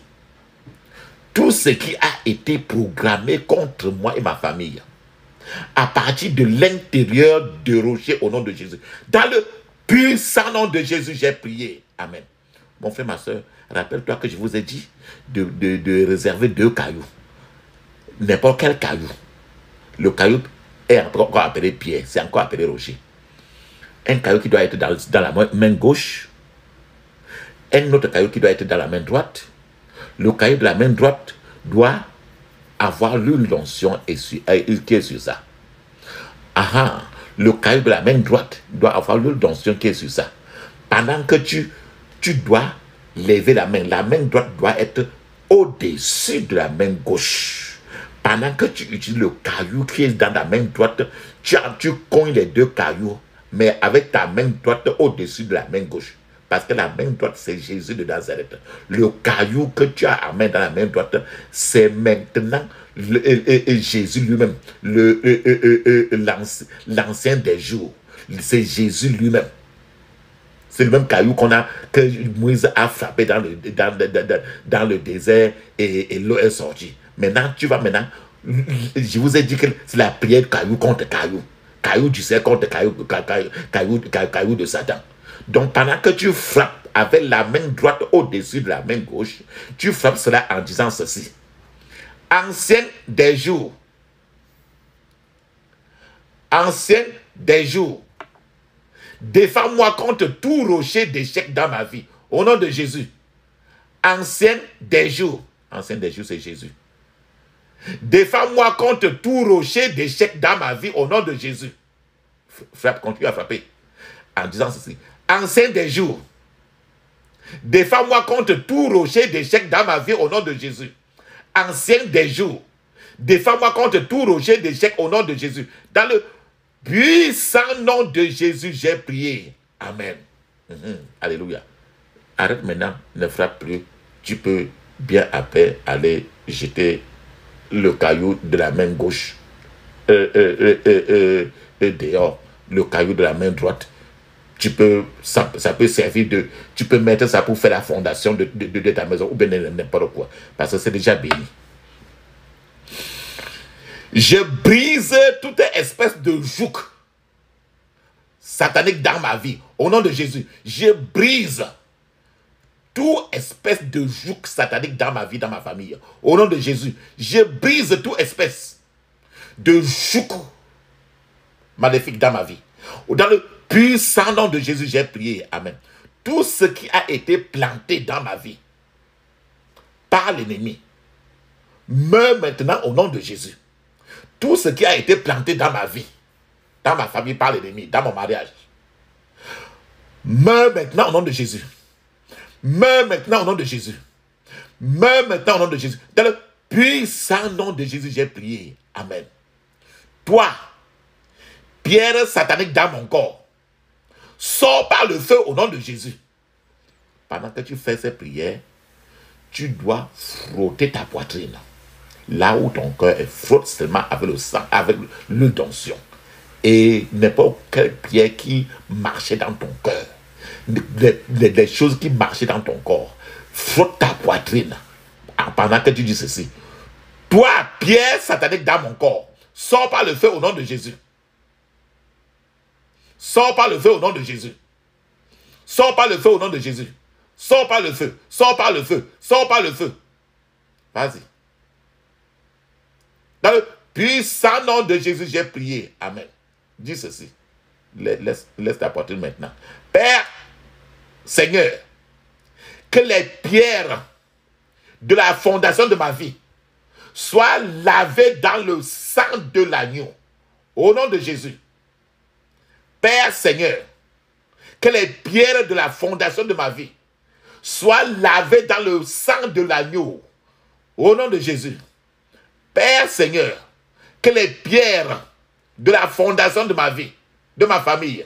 tout ce qui a été programmé contre moi et ma famille à partir de l'intérieur des rochers, au nom de Jésus. Dans le puissant nom de Jésus, j'ai prié. Amen. Mon frère, ma soeur, rappelle-toi que je vous ai dit de réserver 2 cailloux. N'importe quel caillou. Le caillou est encore appelé pierre, c'est encore appelé rocher. Un caillou qui doit être dans la main gauche, un autre caillou qui doit être dans la main droite. Le caillou de la main droite doit avoir l'huile d'onction qui est sur ça. Le caillou de la main droite doit avoir l'huile d'onction qui est sur ça. Pendant que tu dois lever la main droite doit être au-dessus de la main gauche. Pendant que tu utilises le caillou qui est dans la main droite, tu cognes les 2 cailloux, mais avec ta main droite au-dessus de la main gauche. Parce que la main droite, c'est Jésus de Nazareth. Le caillou que tu as à main dans la main droite, c'est maintenant Jésus lui-même, l'ancien des jours. C'est Jésus lui-même. C'est le même caillou que Moïse a frappé dans le désert et l'eau est sortie. Maintenant, je vous ai dit que c'est la prière caillou contre caillou. Caillou du ciel contre caillou de Satan. Donc, pendant que tu frappes avec la main droite au-dessus de la main gauche, tu frappes cela en disant ceci. Ancien des jours. Ancien des jours. Défends-moi contre tout rocher d'échec dans ma vie. Au nom de Jésus. Ancien des jours. Ancien des jours, c'est Jésus. Défends-moi contre tout rocher d'échec dans ma vie. Au nom de Jésus. Frappe, continue à frapper. En disant ceci. Ancien des jours. Défends-moi contre tout rocher d'échec dans ma vie au nom de Jésus. Ancien des jours. Défends-moi contre tout rocher d'échec au nom de Jésus. Dans le puissant nom de Jésus, j'ai prié. Amen. Alléluia. Arrête maintenant, ne frappe plus. Tu peux bien après aller jeter le caillou de la main gauche dehors. Le caillou de la main droite. Ça peut servir tu peux mettre ça pour faire la fondation de ta maison ou bien n'importe quoi. Parce que c'est déjà béni. Je brise toute espèce de joug satanique dans ma vie. Au nom de Jésus, je brise toute espèce de joug satanique dans ma vie, dans ma famille. Au nom de Jésus, je brise toute espèce de joug maléfique dans ma vie. Dans le puissant nom de Jésus, j'ai prié. Amen. Tout ce qui a été planté dans ma vie par l'ennemi meurt maintenant au nom de Jésus. Tout ce qui a été planté dans ma vie, dans ma famille par l'ennemi, dans mon mariage, meurt maintenant au nom de Jésus. Meurt maintenant au nom de Jésus. Meurs maintenant au nom de Jésus. Dans le puissant nom de Jésus, j'ai prié. Amen. Toi, pierre satanique dans mon corps, sors par le feu au nom de Jésus. Pendant que tu fais ces prières, tu dois frotter ta poitrine. Là où ton cœur est, frotte seulement avec le sang, avec l'huile d'onction. Et n'importe quelle pierre qui marchait dans ton cœur, des choses qui marchaient dans ton corps, frotte ta poitrine pendant que tu dis ceci. Toi, pierre satanique dans mon corps, sors par le feu au nom de Jésus. Sors par le feu au nom de Jésus. Sors par le feu au nom de Jésus. Sors par le feu. Sors par le feu. Sors par le feu. Vas-y. Dans le puissant nom de Jésus, j'ai prié. Amen. Dis ceci. Laisse ta poitrine maintenant. Père, Seigneur, que les pierres de la fondation de ma vie soient lavées dans le sang de l'agneau. Au nom de Jésus. Père, Seigneur, que les pierres de la fondation de ma vie soient lavées dans le sang de l'agneau. Au nom de Jésus. Père, Seigneur, que les pierres de la fondation de ma vie, de ma famille,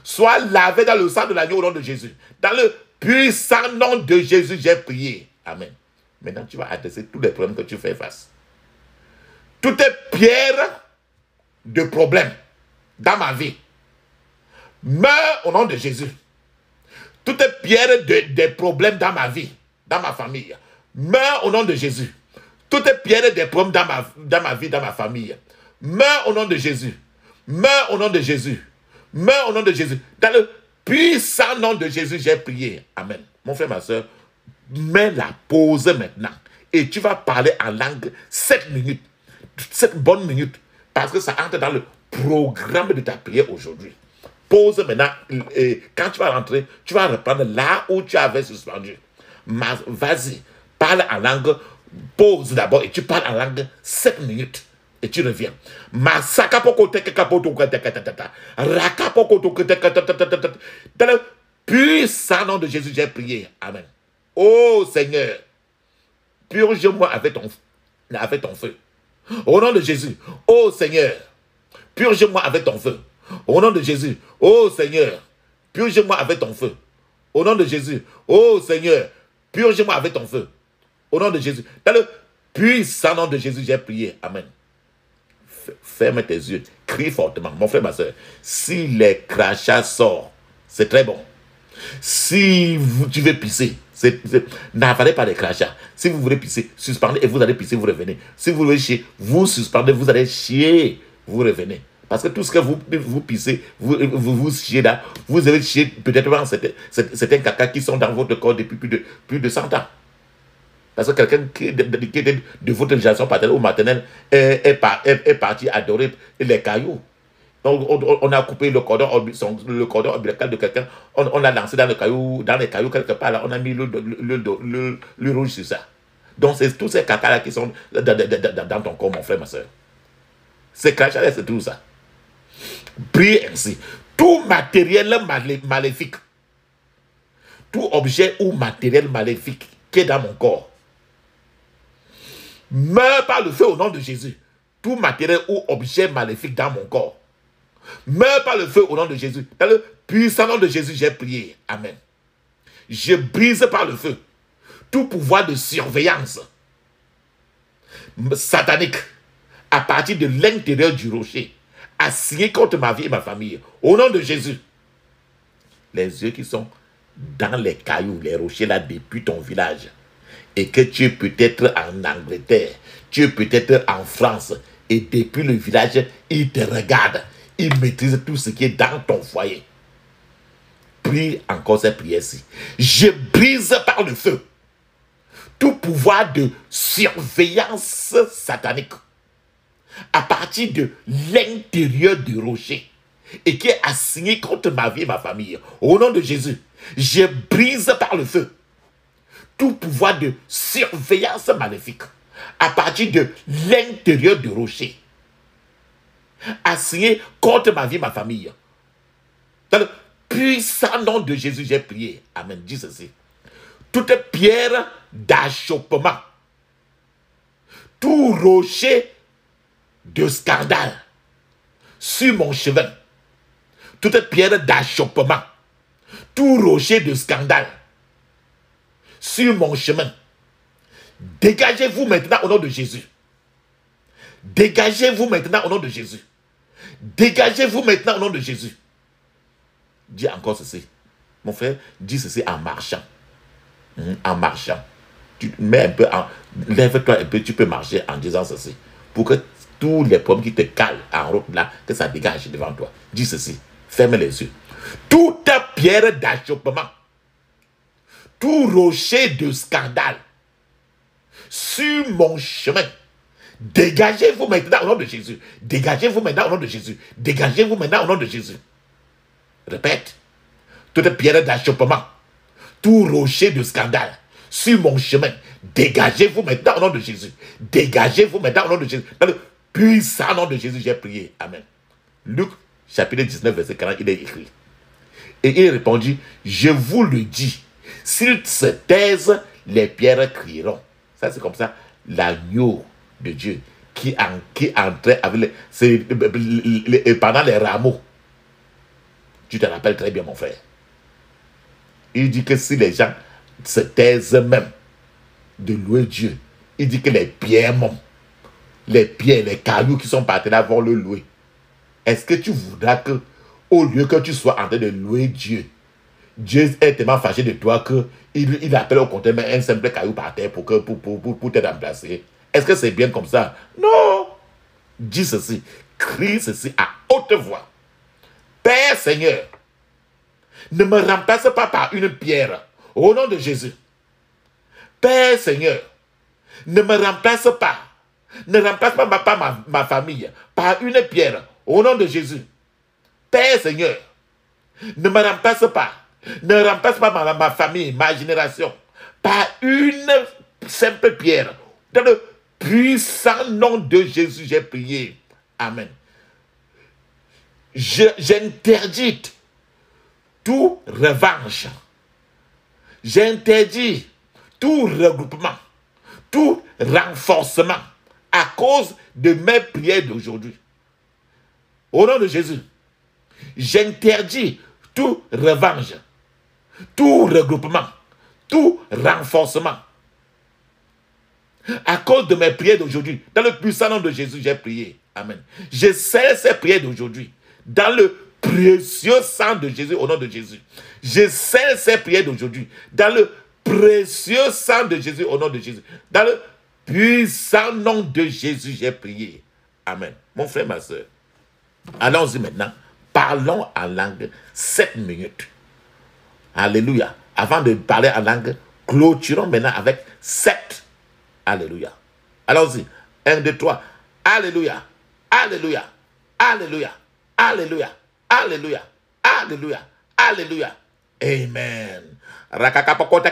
soient lavées dans le sang de l'agneau au nom de Jésus. Dans le puissant nom de Jésus, j'ai prié. Amen. Maintenant, tu vas adresser tous les problèmes que tu fais face. Toutes les pierres de problèmes dans ma vie, meurs au nom de Jésus. Toutes les pierres des problèmes dans ma vie, dans ma famille, meurs au nom de Jésus. Toutes les pierres des problèmes dans ma vie, dans ma famille, meurs au nom de Jésus. Meurs au nom de Jésus. Meurs au nom de Jésus. Dans le puissant nom de Jésus, j'ai prié. Amen. Mon frère, ma soeur, mets la pause maintenant. Et tu vas parler en langue 7 minutes. 7 bonnes minutes. Parce que ça entre dans le programme de ta prière aujourd'hui. Pause maintenant. Et quand tu vas rentrer, tu vas reprendre là où tu avais suspendu. Vas-y. Parle en langue. Pause d'abord et tu parles en langue 7 minutes. Et tu reviens. Dans le puissant nom de Jésus, j'ai prié. Amen. Oh Seigneur, purge-moi avec ton feu. Au nom de Jésus. Oh Seigneur, purge-moi avec ton feu. Au nom de Jésus. Oh Seigneur, purge-moi avec ton feu. Au nom de Jésus. Oh Seigneur, purge-moi avec ton feu. Au nom de Jésus. Dans le puissant nom de Jésus, j'ai prié. Amen. Ferme tes yeux. Crie fortement. Mon frère, ma soeur, si les crachats sortent, c'est très bon. Si tu veux pisser, n'avalez pas les crachats. Si vous voulez pisser, suspendez et vous allez pisser, vous revenez. Si vous voulez chier, vous suspendez, vous allez chier, vous revenez. Parce que tout ce que vous pissez, vous chiez là, vous avez chié peut-être dans certains caca qui sont dans votre corps depuis plus de 100 ans. Parce que quelqu'un qui était de votre génération paternelle ou maternelle est parti adorer les cailloux. Donc, on a coupé le cordon ombilical de quelqu'un, on l'a lancé dans les cailloux quelque part, là, on a mis le rouge sur ça. Donc, c'est tous ces caca-là qui sont dans ton corps, mon frère, ma soeur. Ces crachats, c'est tout ça. Prie ainsi. Tout matériel maléfique, tout objet ou matériel maléfique qui est dans mon corps, meurs par le feu au nom de Jésus. Tout matériel ou objet maléfique dans mon corps, meurs par le feu au nom de Jésus. Dans le puissant nom de Jésus, j'ai prié. Amen. Je brise par le feu tout pouvoir de surveillance satanique à partir de l'intérieur du rocher, assigné contre ma vie et ma famille. Au nom de Jésus. Les yeux qui sont dans les cailloux, les rochers là depuis ton village, et que tu es peut-être en Angleterre, tu es peut-être en France, et depuis le village, ils te regardent, ils maîtrisent tout ce qui est dans ton foyer. Prie encore cette prière-ci. Je brise par le feu tout pouvoir de surveillance satanique à partir de l'intérieur du rocher et qui est assigné contre ma vie et ma famille. Au nom de Jésus, je brise par le feu tout pouvoir de surveillance maléfique à partir de l'intérieur du rocher assigné contre ma vie et ma famille. Dans le puissant nom de Jésus, j'ai prié. Amen. Dis ceci. toute pierre d'achoppement, tout rocher de scandale sur mon chemin, toute pierre d'achoppement, tout rocher de scandale sur mon chemin, dégagez-vous maintenant au nom de Jésus. Dégagez-vous maintenant au nom de Jésus. Dégagez-vous maintenant au nom de Jésus. Dis encore ceci. Mon frère, dis ceci en marchant. En marchant. Tu mets un peu en... Lève-toi un peu, tu peux marcher en disant ceci. Pour que tous les problèmes qui te calent en route là, que ça dégage devant toi. Dis ceci. Ferme les yeux. Toute pierre d'achoppement, tout rocher de scandale sur mon chemin, dégagez-vous maintenant au nom de Jésus. Dégagez-vous maintenant au nom de Jésus. Dégagez-vous maintenant au nom de Jésus. Répète. Toute pierre d'achoppement, tout rocher de scandale sur mon chemin, dégagez-vous maintenant au nom de Jésus. Dégagez-vous maintenant au nom de Jésus. Dans le puissant nom de Jésus, j'ai prié. Amen. Luc, chapitre 19, verset 40, il est écrit. Et il répondit, je vous le dis, s'ils se taisent, les pierres crieront. Ça, c'est comme ça, l'agneau de Dieu qui entrait avec pendant les rameaux. Tu te rappelles très bien, mon frère. Il dit que si les gens se taisent même de louer Dieu, il dit que les pierres, les pierres, les cailloux qui sont partis là vont le louer. Est-ce que tu voudras que, au lieu que tu sois en train de louer Dieu, Dieu est tellement fâché de toi qu'il appelle au contraire un simple caillou par terre pour te remplacer? Est-ce que c'est bien comme ça? Non! Dis ceci, crie ceci à haute voix. Père Seigneur, ne me remplace pas par une pierre, au nom de Jésus. Père Seigneur, ne me remplace pas, ne remplace pas ma famille par une pierre, au nom de Jésus. Père Seigneur, ne me remplace pas, ne remplace pas ma famille, ma génération, par une simple pierre. Dans le puissant nom de Jésus, j'ai prié. Amen. J'interdis tout revanche. J'interdis tout regroupement, tout renforcement à cause de mes prières d'aujourd'hui. Au nom de Jésus, j'interdis tout revanche, tout regroupement, tout renforcement. À cause de mes prières d'aujourd'hui, dans le puissant nom de Jésus, j'ai prié. Amen. Je scelle ces prières d'aujourd'hui dans le précieux sang de Jésus, au nom de Jésus. Je scelle ces prières d'aujourd'hui dans le précieux sang de Jésus, au nom de Jésus. Dans le puissant nom de Jésus, j'ai prié. Amen. Mon frère, ma soeur, allons-y maintenant. Parlons en langue 7 minutes. Alléluia. Avant de parler en langue, clôturons maintenant avec 7. Alléluia. Allons-y. 1, 2, 3. Alléluia. Alléluia. Alléluia. Alléluia. Alléluia. Alléluia. Alléluia. Amen. Rakakapokota